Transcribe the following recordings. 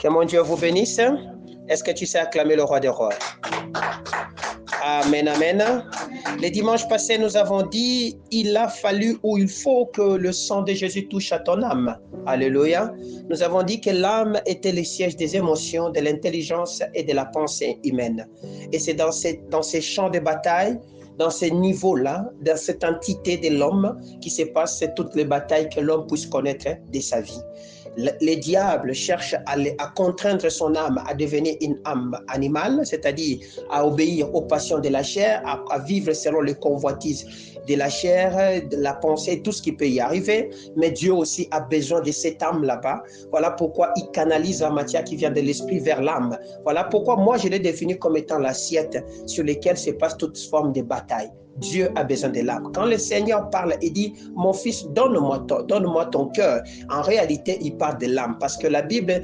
Que mon Dieu vous bénisse. Est-ce que tu sais acclamer le roi des rois? Amen, amen. Les dimanches passés, nous avons dit, il a fallu ou il faut que le sang de Jésus touche à ton âme. Alléluia. Nous avons dit que l'âme était le siège des émotions, de l'intelligence et de la pensée humaine. Et c'est dans ces champs de bataille, dans ces niveaux-là, dans cette entité de l'homme qui se passe toutes les batailles que l'homme puisse connaître de sa vie. Les diables cherchent à contraindre son âme à devenir une âme animale, c'est-à-dire à obéir aux passions de la chair, à vivre selon les convoitises de la chair, de la pensée, tout ce qui peut y arriver. Mais Dieu aussi a besoin de cette âme là-bas. Voilà pourquoi il canalise la matière qui vient de l'esprit vers l'âme. Voilà pourquoi moi je l'ai défini comme étant l'assiette sur laquelle se passe toute forme de bataille. Dieu a besoin de l'âme. Quand le Seigneur parle et dit « Mon fils, donne-moi ton cœur », en réalité, il parle de l'âme parce que la Bible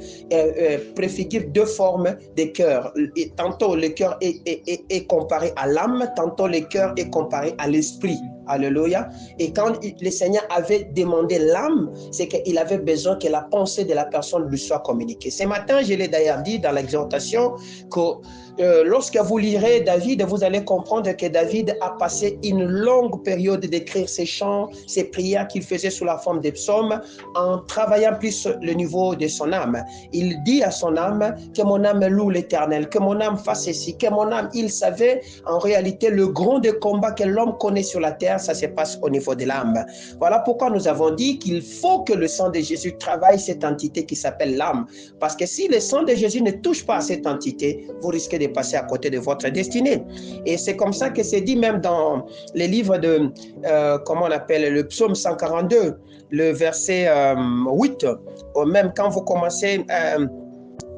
préfigure deux formes de cœur. Et tantôt, le cœur est comparé à l'âme, tantôt, le cœur est comparé à l'esprit. Alléluia. Et quand le Seigneur avait demandé l'âme, c'est qu'il avait besoin que la pensée de la personne lui soit communiquée. Ce matin, je l'ai d'ailleurs dit dans l'exhortation que lorsque vous lirez David, vous allez comprendre que David a passé une longue période d'écrire ses chants, ses prières qu'il faisait sous la forme des psaumes, en travaillant plus le niveau de son âme. Il dit à son âme que mon âme loue l'Éternel, que mon âme fasse ceci, que mon âme, il savait en réalité le grand de combat que l'homme connaît sur la terre, ça se passe au niveau de l'âme. Voilà pourquoi nous avons dit qu'il faut que le sang de Jésus travaille cette entité qui s'appelle l'âme. Parce que si le sang de Jésus ne touche pas à cette entité, vous risquez de passer à côté de votre destinée. Et c'est comme ça que c'est dit même dans les livres de, comment on appelle, le psaume 142, le verset 8, ou même quand vous commencez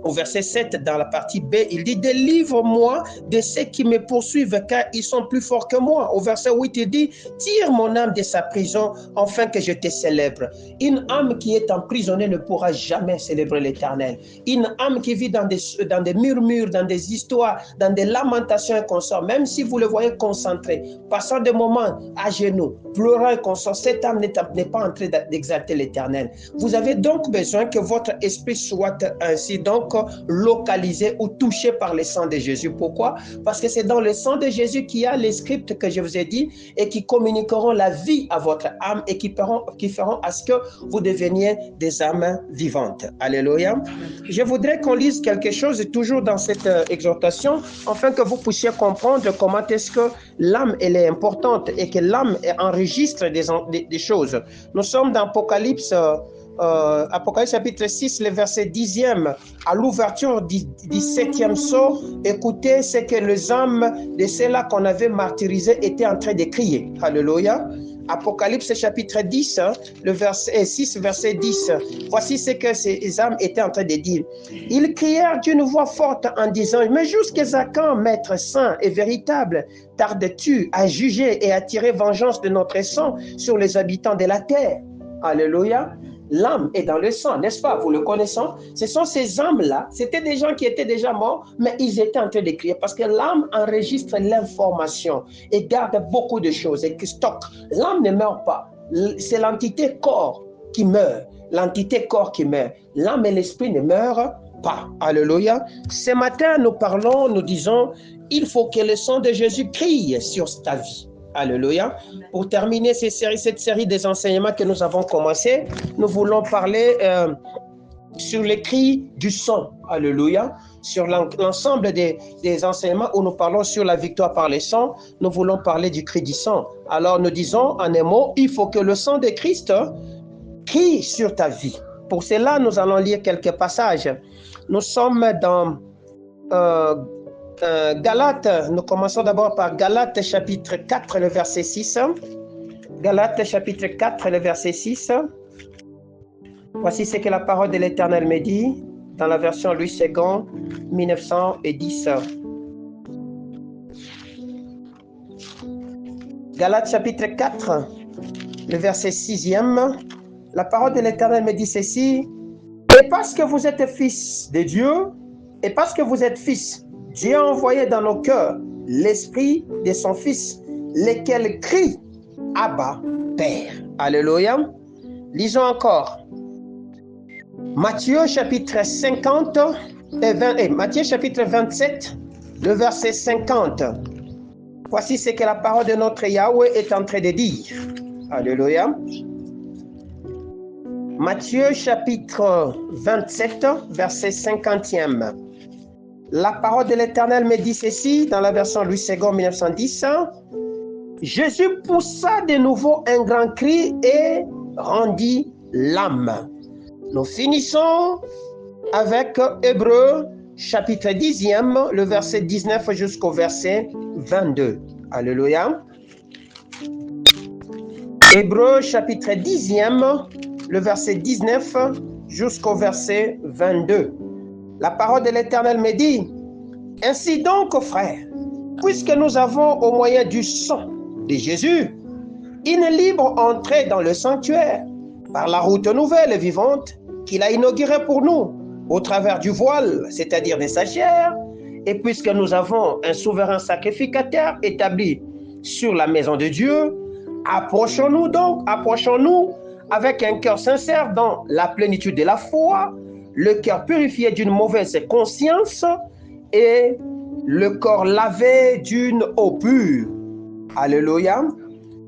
au verset 7 dans la partie B, il dit « Délivre-moi de ceux qui me poursuivent car ils sont plus forts que moi ». Au verset 8, il dit « Tire mon âme de sa prison afin que je te célèbre ». Une âme qui est emprisonnée ne pourra jamais célébrer l'Éternel. Une âme qui vit dans des murmures, dans des histoires, dans des lamentations et consorts, même si vous le voyez concentré, passant des moments à genoux, pleurant et consorts, cette âme n'est pas en train d'exalter l'Éternel. Vous avez donc besoin que votre esprit soit ainsi donc localisé ou touché par le sang de Jésus. Pourquoi? Parce que c'est dans le sang de Jésus qu'il y a les scripts que je vous ai dit et qui communiqueront la vie à votre âme et qui feront à ce que vous deveniez des âmes vivantes. Alléluia. Je voudrais qu'on lise quelque chose toujours dans cette exhortation afin que vous puissiez comprendre comment est-ce que l'âme elle est importante et que l'âme enregistre des choses. Nous sommes dans Apocalypse chapitre 6, le verset 10e, à l'ouverture du 7e sceau. Écoutez ce que les âmes de ceux-là qu'on avait martyrisés étaient en train de crier. Alléluia. Apocalypse chapitre 10, le verset 6, verset 10. Voici ce que ces âmes étaient en train de dire. Ils crièrent d'une voix forte en disant « Mais jusqu'à quand, Maître saint et véritable, tardes-tu à juger et à tirer vengeance de notre sang sur les habitants de la terre ?» Alléluia. L'âme est dans le sang, n'est-ce pas? Vous le connaissez? Ce sont ces âmes-là, c'était des gens qui étaient déjà morts, mais ils étaient en train de crier parce que l'âme enregistre l'information et garde beaucoup de choses et qui stocke. L'âme ne meurt pas. C'est l'entité corps qui meurt. L'entité corps qui meurt. L'âme et l'esprit ne meurent pas. Alléluia. Ce matin, nous disons, il faut que le sang de Jésus crie sur ta vie. Alléluia. Pour terminer cette série des enseignements que nous avons commencé, nous voulons parler sur les cris du sang. Alléluia. Sur l'ensemble des enseignements où nous parlons sur la victoire par le sang, nous voulons parler du cri du sang. Alors nous disons en un mot, il faut que le sang de Christ crie sur ta vie. Pour cela, nous allons lire quelques passages. Nous sommes dans Galates, nous commençons d'abord par Galates chapitre 4, le verset 6. Galates chapitre 4, le verset 6. Voici ce que la parole de l'Éternel me dit dans la version Louis II, 1910. Galates chapitre 4, le verset 6e. La parole de l'Éternel me dit ceci. Et parce que vous êtes fils de Dieu, et parce que vous êtes fils, Dieu a envoyé dans nos cœurs l'esprit de son Fils, lequel crie Abba, Père. Alléluia. Lisons encore. Matthieu chapitre 50 Matthieu chapitre 27, le verset 50. Voici ce que la parole de notre Yahweh est en train de dire. Alléluia. Matthieu chapitre 27, verset 50e. La parole de l'Éternel me dit ceci dans la version Louis II 1910. Jésus poussa de nouveau un grand cri et rendit l'âme. Nous finissons avec Hébreux chapitre 10e, le verset 19 jusqu'au verset 22. Alléluia. Hébreux chapitre 10e, le verset 19 jusqu'au verset 22. La parole de l'Éternel me dit, « Ainsi donc, frères, puisque nous avons au moyen du sang de Jésus une libre entrée dans le sanctuaire par la route nouvelle et vivante qu'il a inaugurée pour nous au travers du voile, c'est-à-dire de sa chair, et puisque nous avons un souverain sacrificateur établi sur la maison de Dieu, approchons-nous avec un cœur sincère dans la plénitude de la foi, le cœur purifié d'une mauvaise conscience et le corps lavé d'une eau pure. Alléluia.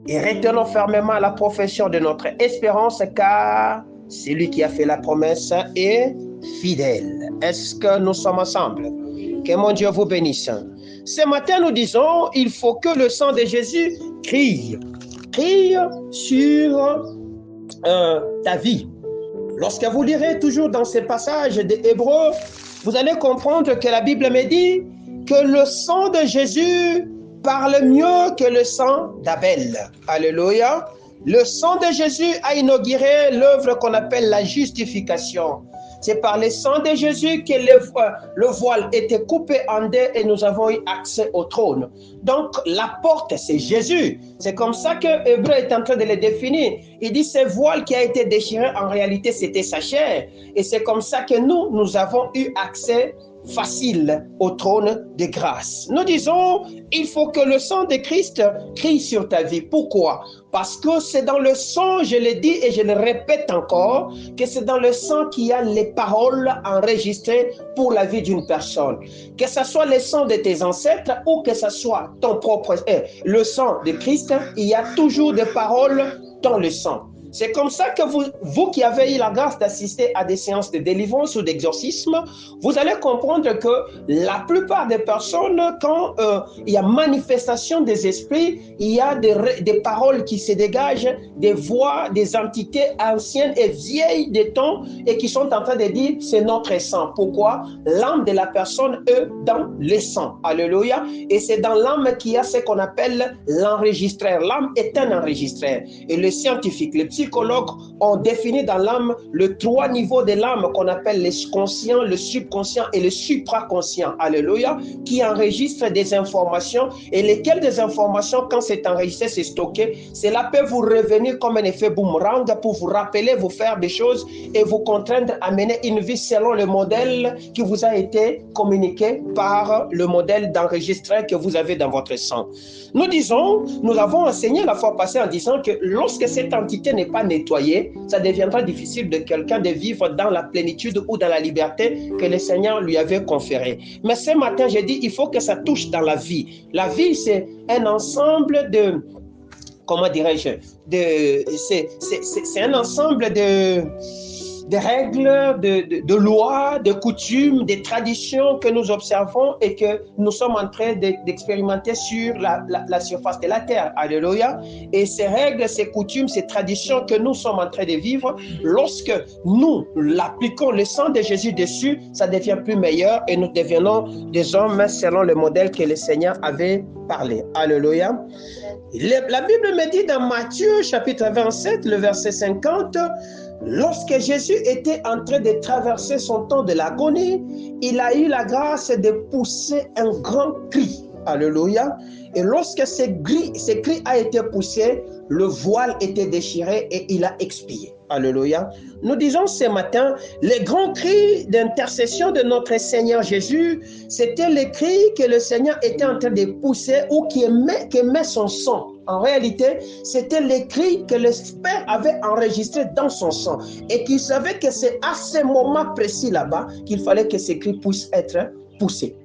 Et retenons fermement la profession de notre espérance, car celui qui a fait la promesse est fidèle. Est-ce que nous sommes ensemble? Que mon Dieu vous bénisse. Ce matin, nous disons, il faut que le sang de Jésus crie sur ta vie. Lorsque vous lirez toujours dans ces passages des Hébreux, vous allez comprendre que la Bible me dit que le sang de Jésus parle mieux que le sang d'Abel. Alléluia. Le sang de Jésus a inauguré l'œuvre qu'on appelle la justification. C'est par le sang de Jésus que le voile était coupé en deux et nous avons eu accès au trône. Donc la porte, c'est Jésus. C'est comme ça que Hébreu est en train de le définir. Il dit ce voile qui a été déchiré, en réalité, c'était sa chair. Et c'est comme ça que nous avons eu accès facile au trône de grâce. Nous disons, il faut que le sang de Christ crie sur ta vie. Pourquoi? Parce que c'est dans le sang, je le dis et je le répète encore, que c'est dans le sang qu'il y a les paroles enregistrées pour la vie d'une personne. Que ce soit le sang de tes ancêtres ou que ce soit ton propre, le sang de Christ, il y a toujours des paroles dans le sang. C'est comme ça que vous qui avez eu la grâce d'assister à des séances de délivrance ou d'exorcisme, vous allez comprendre que la plupart des personnes, quand il y a manifestation des esprits, il y a des paroles qui se dégagent, des voix, des entités anciennes et vieilles des temps et qui sont en train de dire c'est notre sang. Pourquoi? L'âme de la personne est dans le sang. Alléluia. Et c'est dans l'âme qu'il y a ce qu'on appelle l'enregistreur. L'âme est un enregistreur. Et le scientifique, le psychologues ont défini dans l'âme les trois niveaux de l'âme qu'on appelle le conscient, le subconscient et le supraconscient. Alléluia. Qui enregistrent des informations et lesquelles des informations, quand c'est enregistré, c'est stocké, cela peut vous revenir comme un effet boomerang pour vous rappeler, vous faire des choses et vous contraindre à mener une vie selon le modèle qui vous a été communiqué par le modèle d'enregistreur que vous avez dans votre sang. Nous disons, nous avons enseigné la fois passée en disant que lorsque cette entité n'est pas nettoyée, ça deviendra difficile de quelqu'un de vivre dans la plénitude ou dans la liberté que le Seigneur lui avait conférée. Mais ce matin, j'ai dit, il faut que ça touche dans la vie. La vie, c'est un ensemble de, comment dirais-je, c'est un ensemble de règles, de lois, de coutumes, des traditions que nous observons et que nous sommes en train d'expérimenter sur la surface de la terre. Alléluia. Et ces règles, ces coutumes, ces traditions que nous sommes en train de vivre, lorsque nous l'appliquons le sang de Jésus dessus, ça devient plus meilleur et nous devenons des hommes selon le modèle que le Seigneur avait parlé. Alléluia. La Bible me dit dans Matthieu chapitre 27, le verset 50, lorsque Jésus était en train de traverser son temps de l'agonie, il a eu la grâce de pousser un grand cri. Alléluia. Et lorsque ce cri a été poussé, le voile était déchiré et il a expié. Alléluia. Nous disons ce matin, les grands cris d'intercession de notre Seigneur Jésus, c'était les cris que le Seigneur était en train de pousser ou qui émet son sang. En réalité, c'était les cris que le Père avait enregistrés dans son sang et qu'il savait que c'est à ce moment précis là-bas qu'il fallait que ces cris puissent être poussés.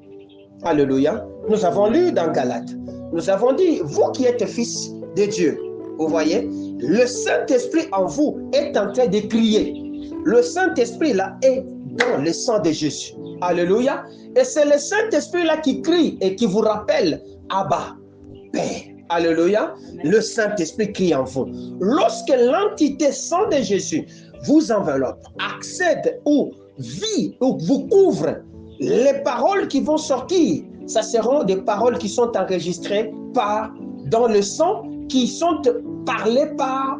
Alléluia. Nous avons lu dans Galates, nous avons dit, vous qui êtes fils de Dieu, vous voyez, le Saint-Esprit en vous est en train de crier. Le Saint-Esprit là est dans le sang de Jésus. Alléluia. Et c'est le Saint-Esprit là qui crie et qui vous rappelle, Abba, Père. Alléluia. Le Saint-Esprit crie en vous. Lorsque l'entité sang de Jésus vous enveloppe, accède ou vit ou vous couvre, les paroles qui vont sortir, ça seront des paroles qui sont enregistrées dans le sang, qui sont parlées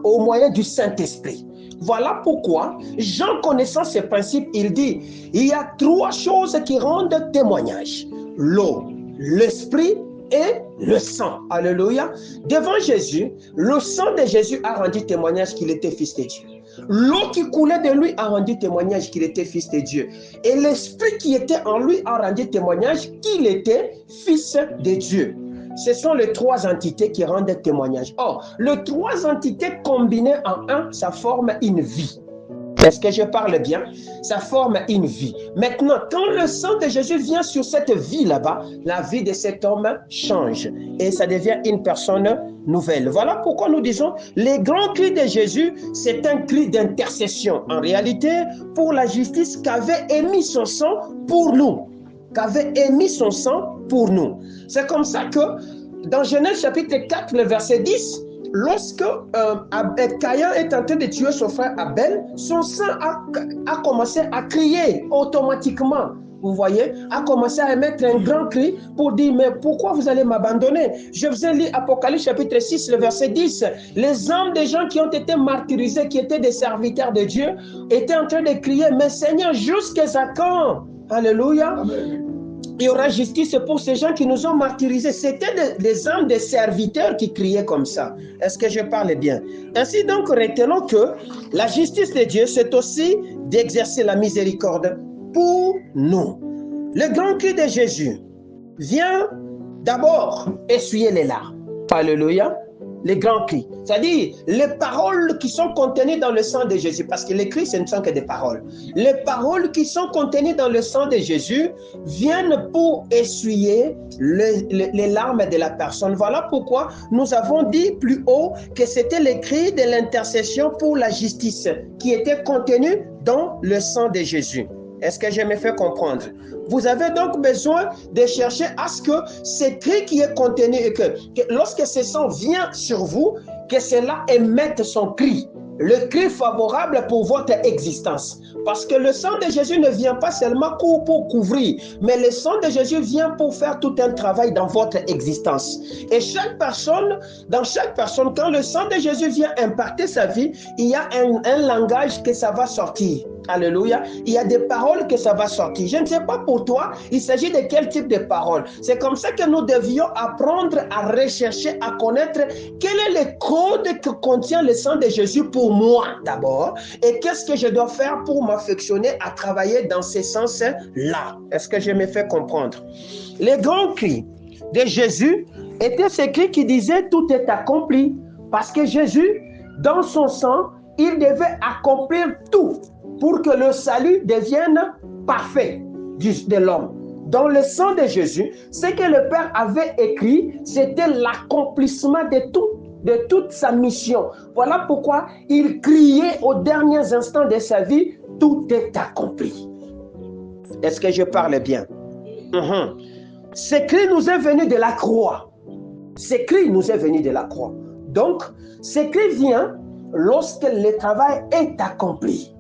au moyen du Saint-Esprit. Voilà pourquoi Jean, connaissant ces principes, il dit, il y a 3 choses qui rendent témoignage: l'eau, l'esprit et le sang. Alléluia. Devant Jésus, le sang de Jésus a rendu témoignage qu'il était fils de Dieu. L'eau qui coulait de lui a rendu témoignage qu'il était fils de Dieu. Et l'esprit qui était en lui a rendu témoignage qu'il était fils de Dieu. Ce sont les 3 entités qui rendent témoignage. Or, les 3 entités combinées en un, ça forme une vie. Est-ce que je parle bien? Ça forme une vie. Maintenant, quand le sang de Jésus vient sur cette vie là-bas, la vie de cet homme change et ça devient une personne nouvelle. Voilà pourquoi nous disons, les grands cris de Jésus, c'est un cri d'intercession. En réalité, pour la justice qu'avait émis son sang pour nous. Qu'avait émis son sang pour nous. C'est comme ça que dans Genèse chapitre 4, le verset 10, lorsque Caïn est en train de tuer son frère Abel, son sang a commencé à crier automatiquement. Vous voyez, a commencé à émettre un grand cri pour dire, mais pourquoi vous allez m'abandonner? Je vous ai lu Apocalypse chapitre 6, le verset 10. Les âmes des gens qui ont été martyrisés, qui étaient des serviteurs de Dieu, étaient en train de crier, mais Seigneur, jusqu'à quand? Alléluia. Amen. Il y aura justice pour ces gens qui nous ont martyrisés. C'était des âmes des serviteurs qui criaient comme ça. Est-ce que je parle bien? Ainsi donc, retenons que la justice de Dieu, c'est aussi d'exercer la miséricorde pour nous. Le grand cri de Jésus vient d'abord essuyer les larmes. Alléluia. Les grands cris, c'est-à-dire les paroles qui sont contenues dans le sang de Jésus, parce que les cris, ce ne sont que des paroles. Les paroles qui sont contenues dans le sang de Jésus viennent pour essuyer les larmes de la personne. Voilà pourquoi nous avons dit plus haut que c'était les cris de l'intercession pour la justice qui étaient contenus dans le sang de Jésus. Est-ce que je me fais comprendre? Vous avez donc besoin de chercher à ce que ce cri qui est contenu et que lorsque ce sang vient sur vous, que cela émette son cri. Le cri favorable pour votre existence. Parce que le sang de Jésus ne vient pas seulement pour couvrir, mais le sang de Jésus vient pour faire tout un travail dans votre existence. Et dans chaque personne, quand le sang de Jésus vient impacter sa vie, il y a un langage que ça va sortir. Alléluia. Il y a des paroles que ça va sortir. Je ne sais pas pour toi, il s'agit de quel type de paroles. C'est comme ça que nous devions apprendre à rechercher, à connaître quel est le code que contient le sang de Jésus pour moi d'abord et qu'est-ce que je dois faire pour m'affectionner à travailler dans ce sens-là. Est-ce que je me fais comprendre? Les grands cris de Jésus étaient ces cris qui disaient tout est accompli parce que Jésus, dans son sang, il devait accomplir tout pour que le salut devienne parfait de l'homme. Dans le sang de Jésus, ce que le Père avait écrit, c'était l'accomplissement de toute sa mission. Voilà pourquoi il criait aux derniers instants de sa vie, tout est accompli. Est-ce que je parle bien? Ce cri nous est venu de la croix. Ce cri nous est venu de la croix. Donc, ce cri vient lorsque le travail est accompli.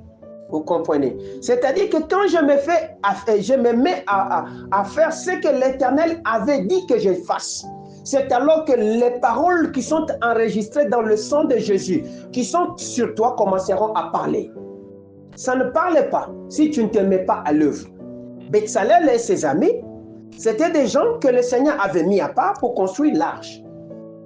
Vous comprenez? C'est-à-dire que quand je me mets à faire ce que l'Éternel avait dit que je fasse, c'est alors que les paroles qui sont enregistrées dans le sang de Jésus, qui sont sur toi, commenceront à parler. Ça ne parle pas si tu ne te mets pas à l'œuvre. Betsalel et ses amis, C'était des gens que le Seigneur avait mis à part pour construire l'arche.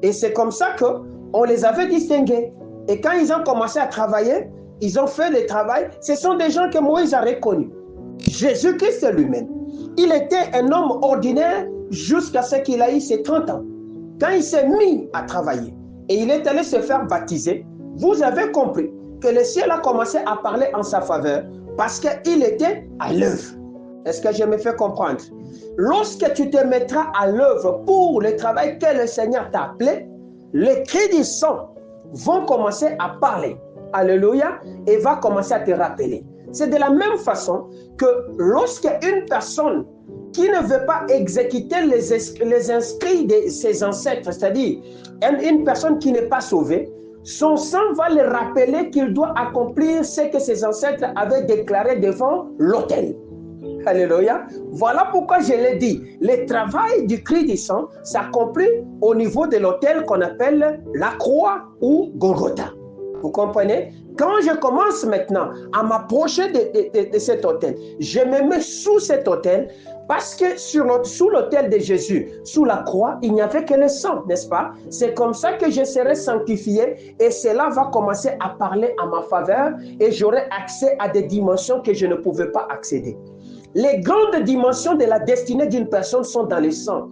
Et c'est comme ça qu'on les avait distingués. Et quand ils ont commencé à travailler, ils ont fait le travail. Ce sont des gens que Moïse a reconnus. Jésus-Christ lui-même, il était un homme ordinaire jusqu'à ce qu'il ait eu ses 30 ans. Quand il s'est mis à travailler et il est allé se faire baptiser, vous avez compris que le ciel a commencé à parler en sa faveur parce qu'il était à l'œuvre. Est-ce que je me fais comprendre? Lorsque tu te mettras à l'œuvre pour le travail que le Seigneur t'a appelé, les cris du sang vont commencer à parler. Alléluia. Et va commencer à te rappeler. C'est de la même façon que lorsque une personne qui ne veut pas exécuter les inscrits de ses ancêtres, c'est-à-dire une personne qui n'est pas sauvée, son sang va le rappeler qu'il doit accomplir ce que ses ancêtres avaient déclaré devant l'autel. Alléluia. Voilà pourquoi je l'ai dit. Le travail du cri du sang s'accomplit au niveau de l'autel qu'on appelle la croix ou Golgotha. Vous comprenez? Quand je commence maintenant à m'approcher de cet autel, je me mets sous cet autel parce que sous l'autel de Jésus, sous la croix, il n'y avait que le sang, n'est-ce pas? C'est comme ça que je serai sanctifié et cela va commencer à parler en ma faveur et j'aurai accès à des dimensions que je ne pouvais pas accéder. Les grandes dimensions de la destinée d'une personne sont dans le sang.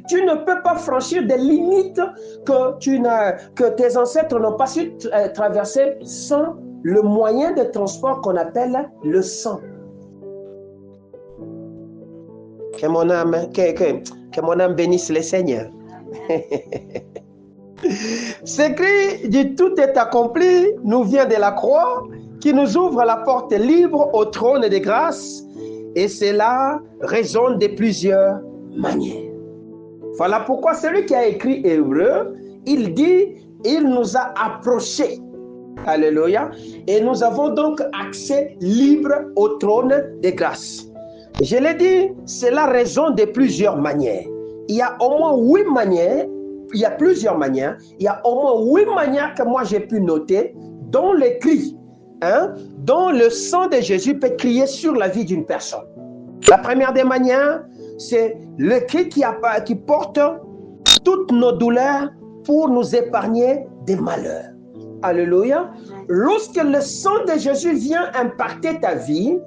Tu ne peux pas franchir des limites que tes ancêtres n'ont pas su traverser sans le moyen de transport qu'on appelle le sang. Que mon âme bénisse le Seigneur. Ce cri du tout est accompli nous vient de la croix qui nous ouvre la porte libre au trône de grâce. Et cela résonne de plusieurs manières. Voilà pourquoi celui qui a écrit Hébreu, il dit, il nous a approchés. Alléluia. Et nous avons donc accès libre au trône de grâce. Je l'ai dit, cela résonne de plusieurs manières. Il y a au moins 8 manières, il y a plusieurs manières, il y a au moins 8 manières que moi j'ai pu noter, dont les cris. Dont le sang de Jésus peut crier sur la vie d'une personne. La première des manières, c'est le cri qui porte toutes nos douleurs pour nous épargner des malheurs. Alléluia. Lorsque le sang de Jésus vient impacter ta vie,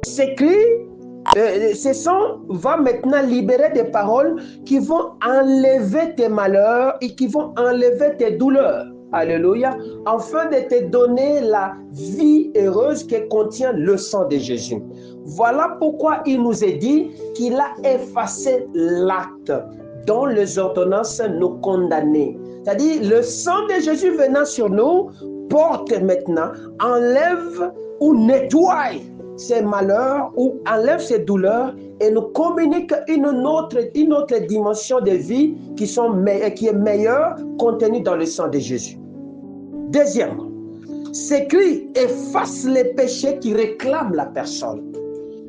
ce sang va maintenant libérer des paroles qui vont enlever tes malheurs et qui vont enlever tes douleurs. Alléluia, afin de te donner la vie heureuse que contient le sang de Jésus. Voilà pourquoi il nous est dit qu'il a effacé l'acte dont les ordonnances nous condamnaient. C'est-à-dire, le sang de Jésus venant sur nous porte maintenant, enlève ou nettoie ces malheurs ou enlève ces douleurs et nous communique une autre dimension de vie qui est meilleure contenue dans le sang de Jésus. Deuxièmement, ces cris effacent les péchés qui réclament la personne.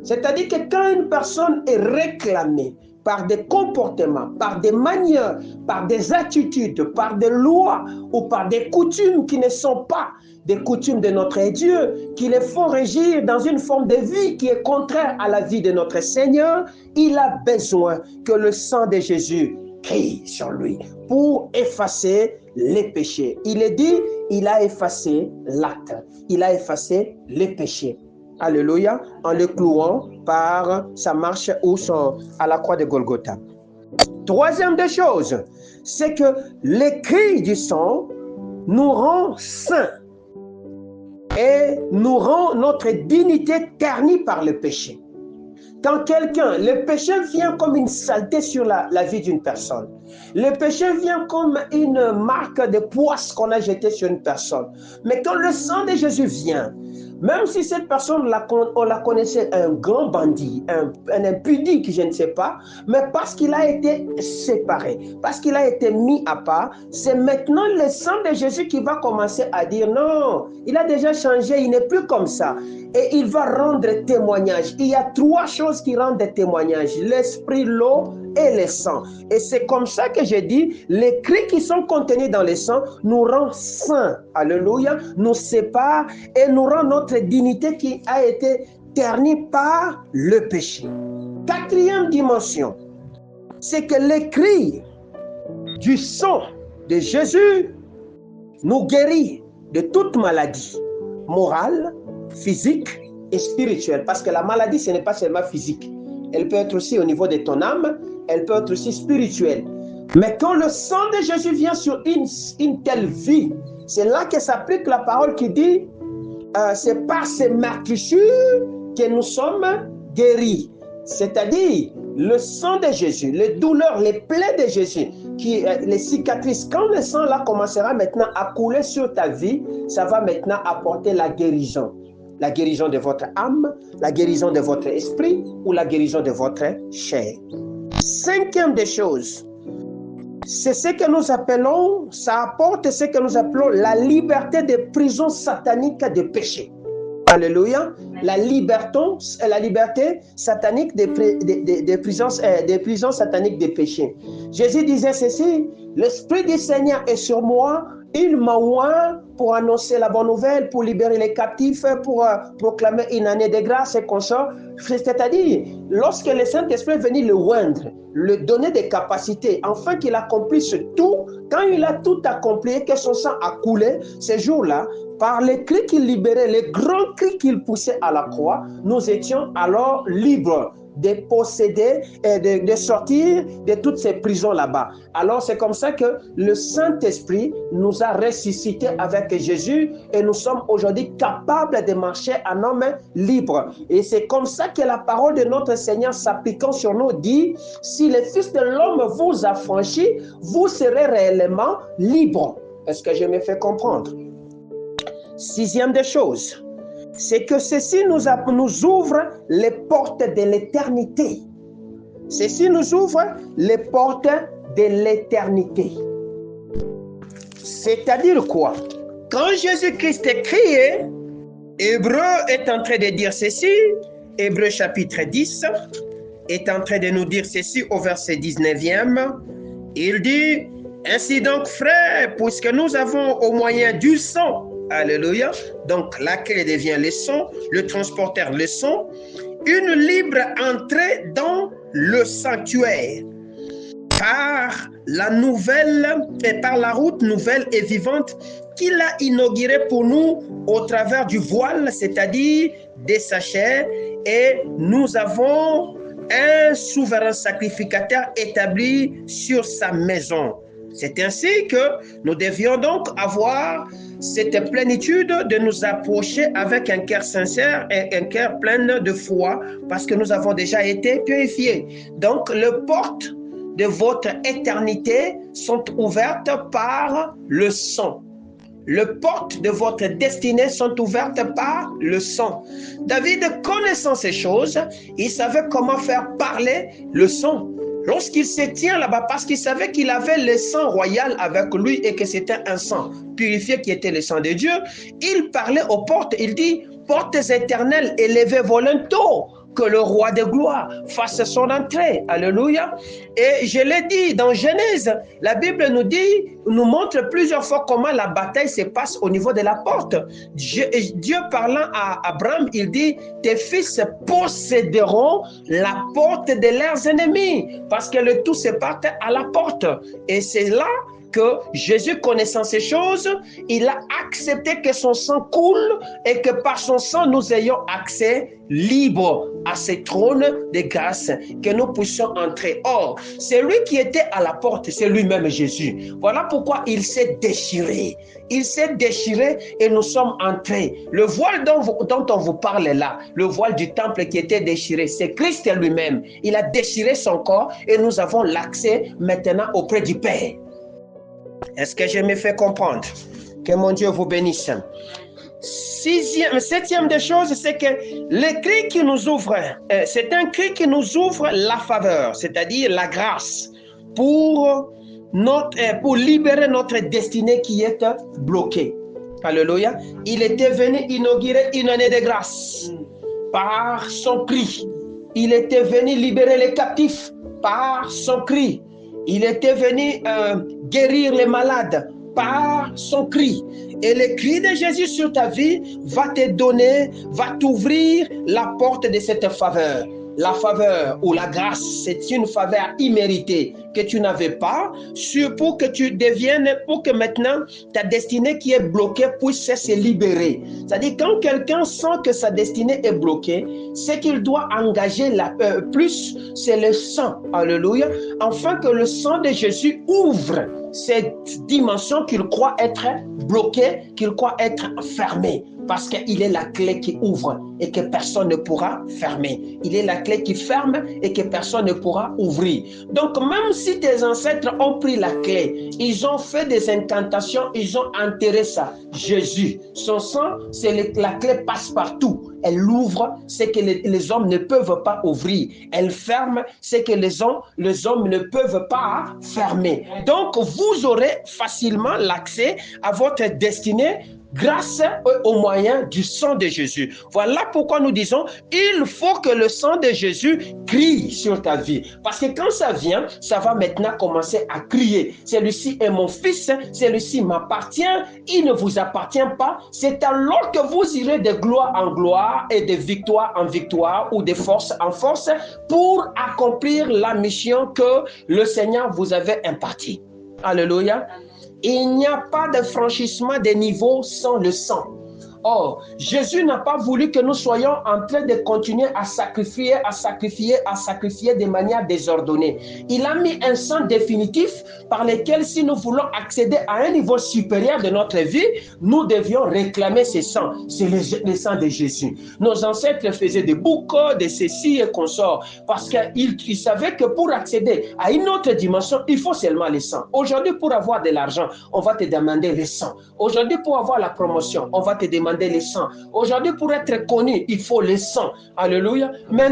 C'est-à-dire que quand une personne est réclamée par des comportements, par des manières, par des attitudes, par des lois ou par des coutumes qui ne sont pas des coutumes de notre Dieu, qui les font régir dans une forme de vie qui est contraire à la vie de notre Seigneur, il a besoin que le sang de Jésus crie sur lui pour effacer les péchés. Il est dit, il a effacé l'acte, il a effacé les péchés. Alléluia, en le clouant par sa marche à la croix de Golgotha. Troisième des choses, c'est que les cris du sang nous rend saints et nous rend notre dignité ternie par le péché. Quand le péché vient comme une saleté sur la vie d'une personne. Le péché vient comme une marque de poisse qu'on a jetée sur une personne. Mais quand le sang de Jésus vient, même si cette personne, on la connaissait un grand bandit, un impudique, je ne sais pas, mais parce qu'il a été séparé, parce qu'il a été mis à part, c'est maintenant le sang de Jésus qui va commencer à dire non, il a déjà changé, il n'est plus comme ça. Et il va rendre témoignage. Il y a 3 choses qui rendent des témoignages, l'esprit, l'eau et le sang. Et c'est comme ça que j'ai dit, les cris qui sont contenus dans le sang nous rendent saints. Alléluia. Nous séparent et nous rend notre dignité qui a été ternie par le péché. 4e dimension c'est que les cris du sang de Jésus nous guérit de toute maladie morale, physique et spirituelle. Parce que la maladie, ce n'est pas seulement physique. Elle peut être aussi au niveau de ton âme, elle peut être aussi spirituelle. Mais quand le sang de Jésus vient sur une telle vie, c'est là que s'applique la parole qui dit c'est par ces meurtrissures que nous sommes guéris. C'est-à-dire, le sang de Jésus, les douleurs, les plaies de Jésus, les cicatrices, quand le sang là commencera maintenant à couler sur ta vie, ça va maintenant apporter la guérison. La guérison de votre âme, la guérison de votre esprit ou la guérison de votre chair. Cinquième des choses, c'est ce que nous appelons, ça apporte ce que nous appelons la liberté des prisons sataniques de péché. Alléluia. La liberté satanique des prisons sataniques de péché. Jésus disait ceci, l'Esprit du Seigneur est sur moi, il m'a oint pour annoncer la bonne nouvelle, pour libérer les captifs, pour proclamer une année de grâce et consort. C'est-à-dire, lorsque le Saint-Esprit est venu le oindre, le donner des capacités, afin qu'il accomplisse tout, quand il a tout accompli et que son sang a coulé, ce jour-là, par les cris qu'il libérait, les grands cris qu'il poussait à la croix, nous étions alors libres de posséder et de sortir de toutes ces prisons là-bas. Alors c'est comme ça que le Saint-Esprit nous a ressuscités avec Jésus et nous sommes aujourd'hui capables de marcher en homme libre. Et c'est comme ça que la parole de notre Seigneur s'appliquant sur nous dit, si le Fils de l'homme vous a franchi, vous serez réellement libres. Est-ce que je me fais comprendre? Sixième des choses, c'est que ceci nous ouvre les portes de l'éternité. Ceci nous ouvre les portes de l'éternité. C'est-à-dire quoi? Quand Jésus-Christ est crié, Hébreu est en train de dire ceci, Hébreu chapitre 10 est en train de nous dire ceci au verset 19e. Il dit, ainsi donc frères, puisque nous avons au moyen du sang, alléluia, donc la clé devient le sang, le transporteur le sang, une libre entrée dans le sanctuaire par la nouvelle et par la route nouvelle et vivante qu'il a inaugurée pour nous au travers du voile, c'est-à-dire de sa chair, et nous avons un souverain sacrificateur établi sur sa maison. C'est ainsi que nous devions donc avoir cette plénitude de nous approcher avec un cœur sincère et un cœur plein de foi parce que nous avons déjà été purifiés. Donc, les portes de votre éternité sont ouvertes par le sang. Les portes de votre destinée sont ouvertes par le sang. David, connaissant ces choses, il savait comment faire parler le sang. Lorsqu'il se tient là-bas, parce qu'il savait qu'il avait le sang royal avec lui et que c'était un sang purifié qui était le sang de Dieu, il parlait aux portes, il dit, portes éternelles, élevez vos linteaux, que le roi de gloire fasse son entrée. Alléluia. Et je l'ai dit dans Genèse, la Bible nous montre plusieurs fois comment la bataille se passe au niveau de la porte. Dieu parlant à Abraham, il dit, tes fils posséderont la porte de leurs ennemis, parce que le tout se part à la porte. Et c'est là que Jésus, connaissant ces choses, il a accepté que son sang coule et que par son sang, nous ayons accès libre à ce trône de grâce, que nous puissions entrer. Or, c'est lui qui était à la porte, c'est lui-même Jésus. Voilà pourquoi il s'est déchiré. Il s'est déchiré et nous sommes entrés. Le voile dont on vous parle là, le voile du temple qui était déchiré, c'est Christ lui-même. Il a déchiré son corps et nous avons l'accès maintenant auprès du Père. Est-ce que je me fais comprendre? Que mon Dieu vous bénisse. Septième des choses, c'est que le cri qui nous ouvre, c'est un cri qui nous ouvre la faveur, c'est-à-dire la grâce, pour libérer notre destinée qui est bloquée. Alléluia. Il était venu inaugurer une année de grâce par son cri. Il était venu libérer les captifs par son cri. Il était venu guérir les malades par son cri. Et le cri de Jésus sur ta vie va te donner, va t'ouvrir la porte de cette faveur. la faveur ou la grâce, c'est une faveur imméritée que tu n'avais pas, pour que tu deviennes, pour que maintenant ta destinée qui est bloquée puisse se libérer. C'est-à-dire quand quelqu'un sent que sa destinée est bloquée, c'est qu'il doit engager plus, c'est le sang, alléluia, afin que le sang de Jésus ouvre cette dimension qu'il croit être bloquée, qu'il croit être fermée. Parce qu'il est la clé qui ouvre et que personne ne pourra fermer. Il est la clé qui ferme et que personne ne pourra ouvrir. Donc même si tes ancêtres ont pris la clé, ils ont fait des incantations, ils ont enterré ça. Jésus, son sang, la clé passe partout. Elle ouvre ce que les hommes ne peuvent pas ouvrir. Elle ferme ce que les hommes ne peuvent pas fermer. Donc vous aurez facilement l'accès à votre destinée grâce au moyen du sang de Jésus. Voilà pourquoi nous disons, il faut que le sang de Jésus crie sur ta vie. Parce que quand ça vient, ça va maintenant commencer à crier. Celui-ci est mon fils, celui-ci m'appartient, il ne vous appartient pas. C'est alors que vous irez de gloire en gloire et de victoire en victoire ou de force en force pour accomplir la mission que le Seigneur vous avait impartie. Alléluia. Il n'y a pas de franchissement des niveaux sans le sang. Or, Jésus n'a pas voulu que nous soyons en train de continuer à sacrifier de manière désordonnée. Il a mis un sang définitif par lequel, si nous voulons accéder à un niveau supérieur de notre vie, nous devions réclamer ce sang. C'est le sang de Jésus. Nos ancêtres faisaient des boucs, de ceci et consorts, parce qu'ils savaient que pour accéder à une autre dimension, il faut seulement le sang. Aujourd'hui, pour avoir de l'argent, on va te demander le sang. Aujourd'hui, pour avoir la promotion, on va te demander le sang. Aujourd'hui, pour être connu, il faut le sang. Alléluia. Mais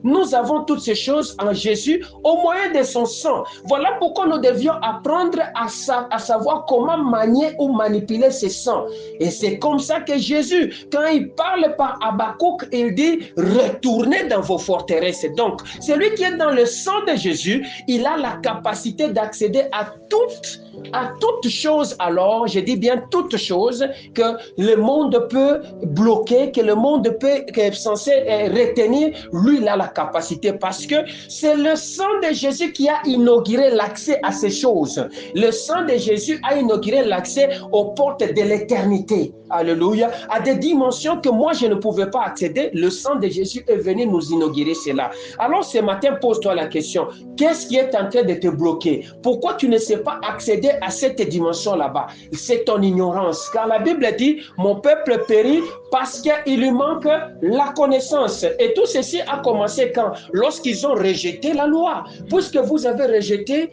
nous avons toutes ces choses en Jésus au moyen de son sang. Voilà pourquoi nous devions apprendre à savoir comment manier ou manipuler ce sang. Et c'est comme ça que Jésus, quand il parle par Habakkuk, il dit « Retournez dans vos forteresses ». Donc, celui qui est dans le sang de Jésus, il a la capacité d'accéder à toutes choses. Alors, je dis bien toutes choses que le monde peut bloquer, que le monde est censé retenir. Lui, il a la capacité parce que c'est le sang de Jésus qui a inauguré l'accès à ces choses. Le sang de Jésus a inauguré l'accès aux portes de l'éternité. Alléluia. À des dimensions que moi, je ne pouvais pas accéder. Le sang de Jésus est venu nous inaugurer cela. Alors, ce matin, pose-toi la question. Qu'est-ce qui est en train de te bloquer? Pourquoi tu ne sais pas accéder à cette dimension là-bas? C'est ton ignorance. Car la Bible dit, mon peuple périt parce qu'il lui manque la connaissance. Et tout ceci a commencé quand? Lorsqu'ils ont rejeté la loi. Puisque vous avez rejeté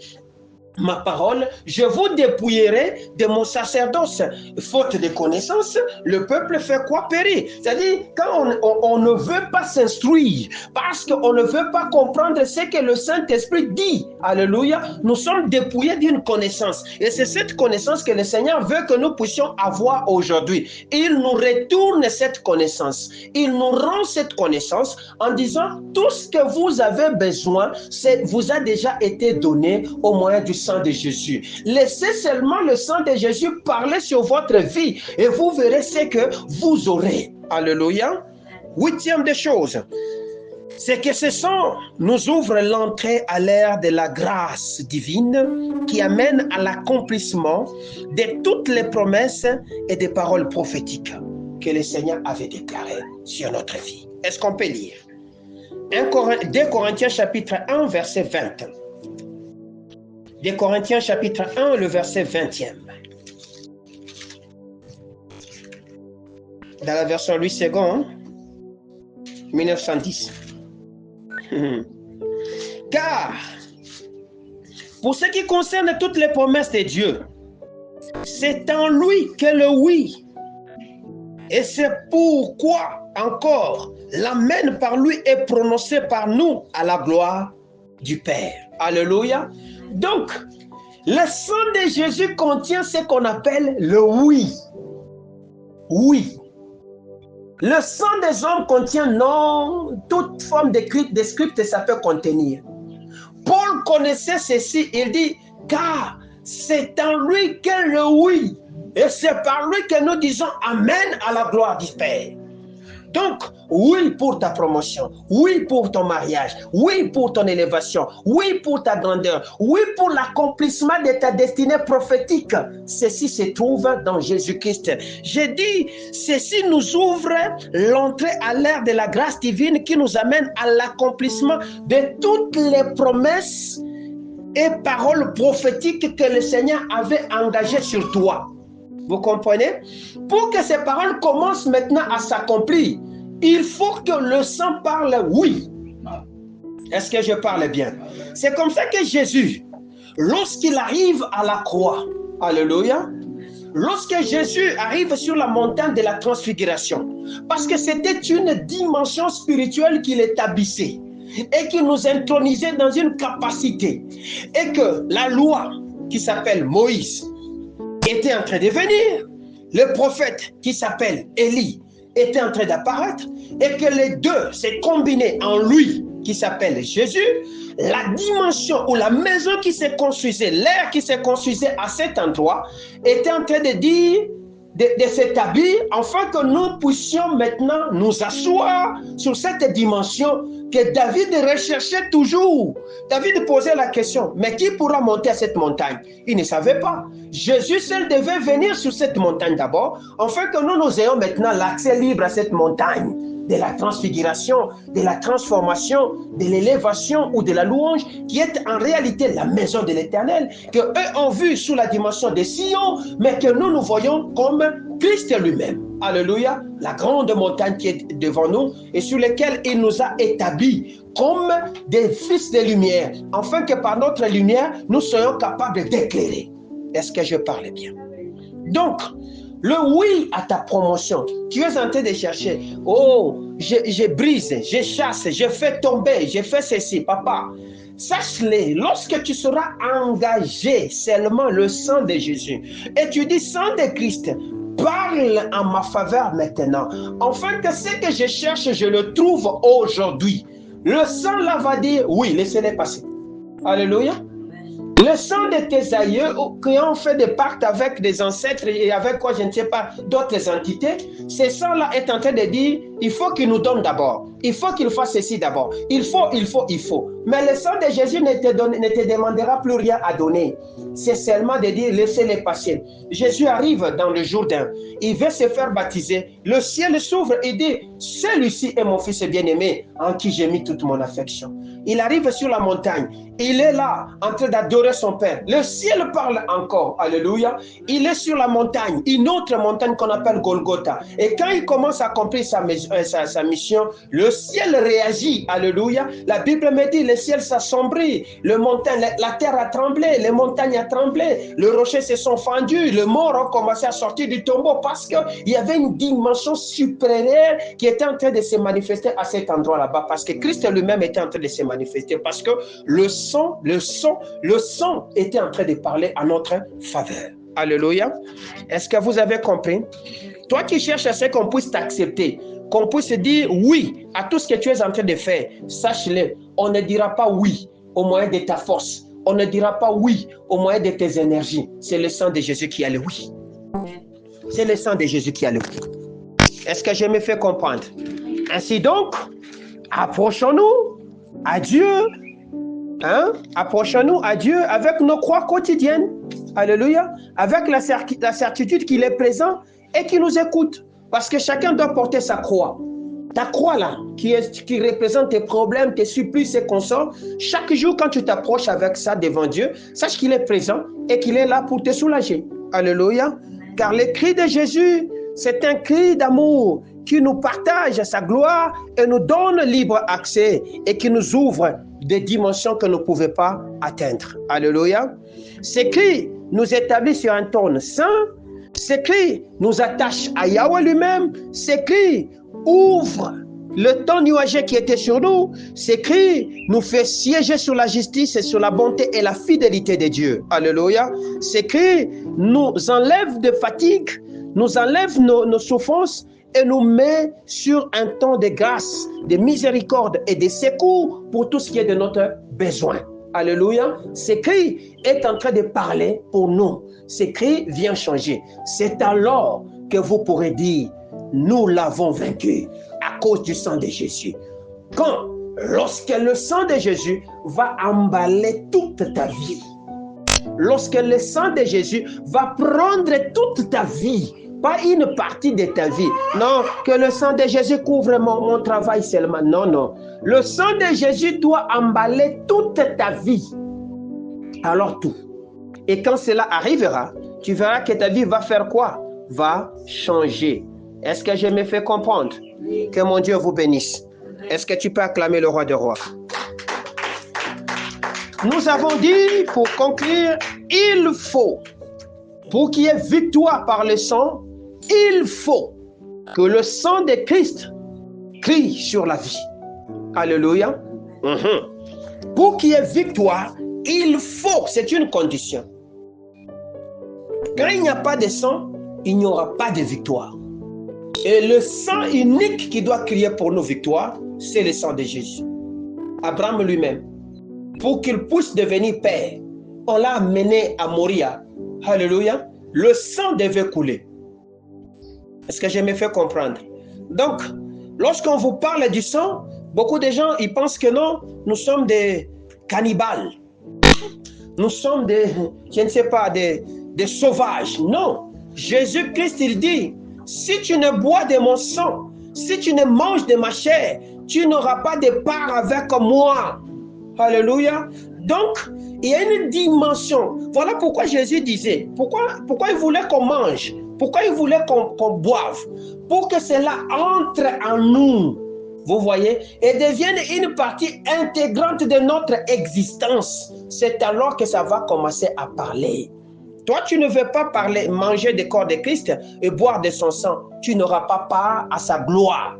ma parole, je vous dépouillerai de mon sacerdoce. Faute de connaissance, le peuple fait quoi? Périr. C'est-à-dire, quand on ne veut pas s'instruire, parce qu'on ne veut pas comprendre ce que le Saint-Esprit dit, alléluia, nous sommes dépouillés d'une connaissance. Et c'est cette connaissance que le Seigneur veut que nous puissions avoir aujourd'hui. Il nous retourne cette connaissance. Il nous rend cette connaissance en disant, tout ce que vous avez besoin, vous a déjà été donné au moyen du sang de Jésus. Laissez seulement le sang de Jésus parler sur votre vie et vous verrez ce que vous aurez. Alléluia. Huitième des choses, c'est que ce sang nous ouvre l'entrée à l'ère de la grâce divine qui amène à l'accomplissement de toutes les promesses et des paroles prophétiques que le Seigneur avait déclarées sur notre vie. Est-ce qu'on peut lire 2 Corinthiens chapitre 1 verset 20. 2 Corinthiens chapitre 1, le verset 20e. Dans la version Louis II, 1910. Car, pour ce qui concerne toutes les promesses de Dieu, c'est en lui que le oui. Et c'est pourquoi encore l'amen par lui est prononcé par nous à la gloire du Père. Alléluia. Donc, le sang de Jésus contient ce qu'on appelle le oui. Oui. Le sang des hommes contient non, toute forme de script ça peut contenir. Paul connaissait ceci, il dit, car c'est en lui qu'est le oui. Et c'est par lui que nous disons Amen à la gloire du Père. Donc, oui pour ta promotion, oui pour ton mariage, oui pour ton élévation, oui pour ta grandeur, oui pour l'accomplissement de ta destinée prophétique. Ceci se trouve dans Jésus-Christ. J'ai dit, ceci nous ouvre l'entrée à l'ère de la grâce divine qui nous amène à l'accomplissement de toutes les promesses et paroles prophétiques que le Seigneur avait engagées sur toi. Vous comprenez? Pour que ces paroles commencent maintenant à s'accomplir, il faut que le sang parle oui. Est-ce que je parle bien? C'est comme ça que Jésus, lorsqu'il arrive à la croix, alléluia, lorsque Jésus arrive sur la montagne de la transfiguration, parce que c'était une dimension spirituelle qu'il établissait et qui nous intronisait dans une capacité, et que la loi qui s'appelle Moïse était en train de venir, le prophète qui s'appelle Élie était en train d'apparaître, et que les deux s'est combiné en lui qui s'appelle Jésus. La dimension ou la maison qui s'est construisée, l'air qui s'est construisait à cet endroit était en train de dire, de s'établir, afin que nous puissions maintenant nous asseoir sur cette dimension que David recherchait toujours. David posait la question, mais qui pourra monter à cette montagne? Il ne savait pas. Jésus seul devait venir sur cette montagne d'abord, afin que nous ayons maintenant l'accès libre à cette montagne de la transfiguration, de la transformation, de l'élévation ou de la louange, qui est en réalité la maison de l'Éternel, que eux ont vu sous la dimension des Sion, mais que nous voyons comme Christ lui-même. Alléluia, la grande montagne qui est devant nous et sur laquelle il nous a établis comme des fils de lumière, afin que par notre lumière, nous soyons capables d'éclairer. Est-ce que je parle bien? Donc, le oui à ta promotion, tu es en train de chercher, oh, je brise, je chasse, je fais tomber, je fais ceci, papa. Sache-le, lorsque tu seras engagé seulement le sang de Jésus, et tu dis sang de Christ, parle en ma faveur maintenant, afin que ce que je cherche, je le trouve aujourd'hui. Le sang là va dire, oui, laissez-les passer. Alléluia. Le sang de tes aïeux qui ont fait des pactes avec des ancêtres et avec quoi, je ne sais pas, d'autres entités, ce sang-là est en train de dire, il faut qu'il nous donne d'abord. Il faut qu'il fasse ceci d'abord. Il faut. Mais le sang de Jésus ne te demandera plus rien à donner. C'est seulement de dire, laissez-les passer. Jésus arrive dans le Jourdain. Il veut se faire baptiser. Le ciel s'ouvre et dit, celui-ci est mon fils bien-aimé en qui j'ai mis toute mon affection. Il arrive sur la montagne. Il est là en train d'adorer son Père. Le ciel parle encore. Alléluia. Il est sur la montagne, une autre montagne qu'on appelle Golgotha. Et quand il commence à accomplir sa mission, le ciel réagit. Alléluia. La Bible me dit, le ciel s'assombrit, la terre a tremblé, les montagnes ont tremblé, les rochers se sont fendus, les morts ont commencé à sortir du tombeau parce qu'il y avait une dimension supérieure qui était en train de se manifester à cet endroit là-bas, parce que Christ lui-même était en train de se manifester, parce que le sang était en train de parler à notre faveur. Alléluia. Est-ce que vous avez compris? Toi qui cherches à ce qu'on puisse t'accepter, qu'on puisse dire oui à tout ce que tu es en train de faire, sache-le, on ne dira pas oui au moyen de ta force. On ne dira pas oui au moyen de tes énergies. C'est le sang de Jésus qui a le oui. C'est le sang de Jésus qui a le oui. Est-ce que je me fais comprendre? Ainsi donc, approchons-nous à Dieu. Approchons-nous à Dieu avec nos croix quotidiennes. Alléluia. Avec la certitude qu'il est présent et qu'il nous écoute. Parce que chacun doit porter sa croix. Ta croix là, qui représente tes problèmes, tes supplices et consorts, chaque jour quand tu t'approches avec ça devant Dieu, sache qu'il est présent et qu'il est là pour te soulager. Alléluia. Car le cri de Jésus, c'est un cri d'amour qui nous partage sa gloire et nous donne libre accès et qui nous ouvre des dimensions que nous ne pouvions pas atteindre. Alléluia. Ces cris nous établit sur un trône saint. Ces cris nous attache à Yahweh lui-même. Ces cris ouvrent le temps nuageux qui était sur nous. Ces cris nous fait siéger sur la justice et sur la bonté et la fidélité de Dieu. Alléluia. Ces cris nous enlèvent de fatigue, nous enlèvent nos souffrances et nous met sur un temps de grâce, de miséricorde et de secours pour tout ce qui est de notre besoin. Alléluia. Ce cri est en train de parler pour nous. Ce cri vient changer. C'est alors que vous pourrez dire, nous l'avons vaincu cause du sang de Jésus. Quand? Lorsque le sang de Jésus va emballer toute ta vie. Lorsque le sang de Jésus va prendre toute ta vie, pas une partie de ta vie. Non, que le sang de Jésus couvre mon travail seulement. Non, non. Le sang de Jésus doit emballer toute ta vie. Alors tout. Et quand cela arrivera, tu verras que ta vie va faire quoi? Va changer. Est-ce que je me fais comprendre? Que mon Dieu vous bénisse. Est-ce que tu peux acclamer le roi des rois? Nous avons dit, pour conclure, il faut, pour qu'il y ait victoire par le sang, il faut que le sang de Christ crie sur la vie. Alléluia. Pour qu'il y ait victoire, il faut, c'est une condition. Quand il n'y a pas de sang, il n'y aura pas de victoire. Et le sang unique qui doit crier pour nos victoires, c'est le sang de Jésus. Abraham lui-même, pour qu'il puisse devenir père, on l'a amené à Moria. Alléluia. Le sang devait couler. Est-ce que je me fais comprendre? Donc, lorsqu'on vous parle du sang, beaucoup de gens ils pensent que non, nous sommes des cannibales. Nous sommes des, je ne sais pas, des sauvages. Non. Jésus-Christ, il dit, si tu ne bois de mon sang, si tu ne manges de ma chair, tu n'auras pas de part avec moi. Alléluia. Donc, il y a une dimension. Voilà pourquoi Jésus disait, pourquoi il voulait qu'on mange, pourquoi il voulait qu'on boive, pour que cela entre en nous, vous voyez, et devienne une partie intégrante de notre existence. C'est alors que ça va commencer à parler. Toi, tu ne veux pas parler, manger du corps de Christ et boire de son sang. Tu n'auras pas part à sa gloire.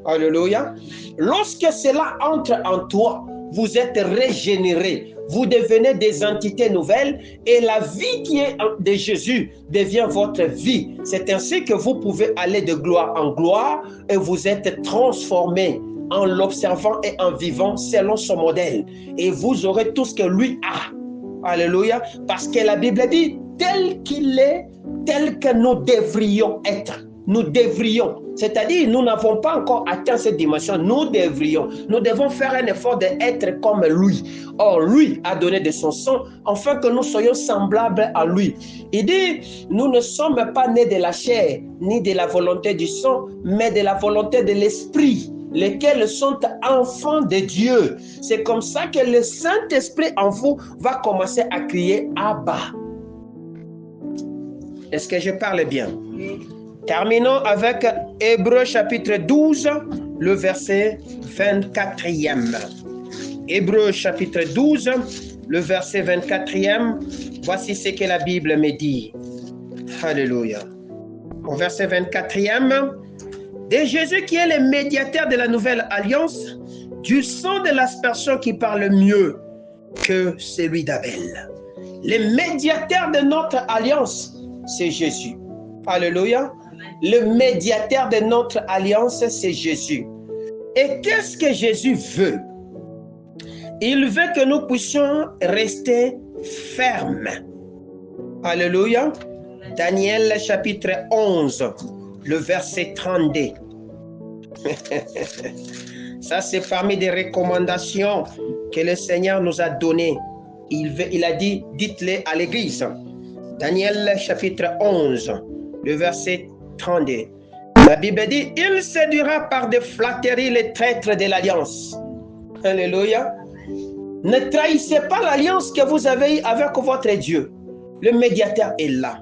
Alléluia. Lorsque cela entre en toi, vous êtes régénérés. Vous devenez des entités nouvelles et la vie qui est de Jésus devient votre vie. C'est ainsi que vous pouvez aller de gloire en gloire et vous êtes transformés en l'observant et en vivant selon son modèle. Et vous aurez tout ce que lui a. Alléluia. Parce que la Bible dit, tel qu'il est, tel que nous devrions être. Nous devrions. C'est-à-dire, nous n'avons pas encore atteint cette dimension. Nous devrions. Nous devons faire un effort d'être comme lui. Or, lui a donné de son sang, afin que nous soyons semblables à lui. Il dit, nous ne sommes pas nés de la chair, ni de la volonté du sang, mais de la volonté de l'esprit, lesquels sont enfants de Dieu. C'est comme ça que le Saint-Esprit en vous va commencer à crier Abba. Est-ce que je parle bien? Terminons avec Hébreux chapitre 12, le verset 24e. Hébreux chapitre 12, le verset 24e. Voici ce que la Bible me dit. Alléluia. Au verset 24e. De Jésus qui est le médiateur de la nouvelle alliance, du sang de l'aspersion qui parle mieux que celui d'Abel. Le médiateur de notre alliance, c'est Jésus. Alléluia. Le médiateur de notre alliance, c'est Jésus. Et qu'est-ce que Jésus veut? Il veut que nous puissions rester fermes. Alléluia. Daniel chapitre 11, le verset 32. Ça, c'est parmi des recommandations que le Seigneur nous a données. Il a dit, dites-les à l'église. Daniel chapitre 11, le verset 32. La Bible dit, il séduira par des flatteries les traîtres de l'alliance. Alléluia. Ne trahissez pas l'alliance que vous avez avec votre Dieu. Le médiateur est là.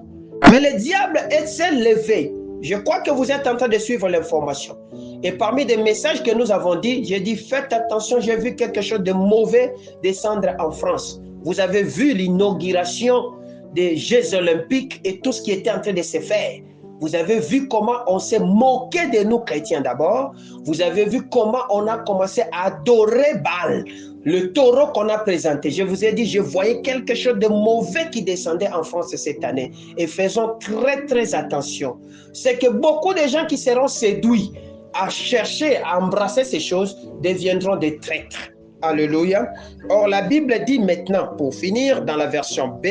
Mais le diable s'est levé. Je crois que vous êtes en train de suivre l'information. Et parmi des messages que nous avons dit, j'ai dit, faites attention, j'ai vu quelque chose de mauvais descendre en France. Vous avez vu l'inauguration des Jeux Olympiques et tout ce qui était en train de se faire. Vous avez vu comment on s'est moqué de nous chrétiens d'abord. Vous avez vu comment on a commencé à adorer Baal, le taureau qu'on a présenté. Je vous ai dit, je voyais quelque chose de mauvais qui descendait en France cette année. Et faisons très très attention. C'est que beaucoup de gens qui seront séduits à chercher à embrasser ces choses deviendront des traîtres. Alléluia. Or, la Bible dit maintenant, pour finir, dans la version B,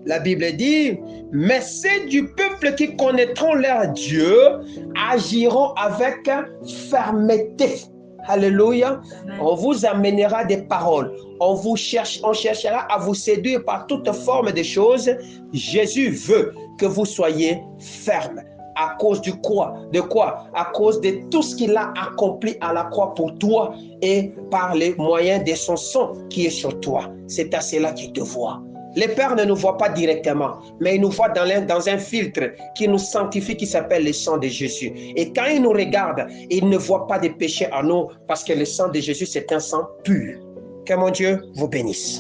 la Bible dit, mais ceux du peuple qui connaîtront leur Dieu agiront avec fermeté. Alléluia. On vous amènera des paroles. On cherchera à vous séduire par toute forme de choses. Jésus veut que vous soyez fermes. À cause de quoi? À cause de tout ce qu'il a accompli à la croix pour toi et par les moyens de son sang qui est sur toi. C'est à cela qu'il te voit. Le Père ne nous voit pas directement, mais il nous voit dans un filtre qui nous sanctifie, qui s'appelle le sang de Jésus. Et quand il nous regarde, il ne voit pas de péché en nous, parce que le sang de Jésus, c'est un sang pur. Que mon Dieu vous bénisse.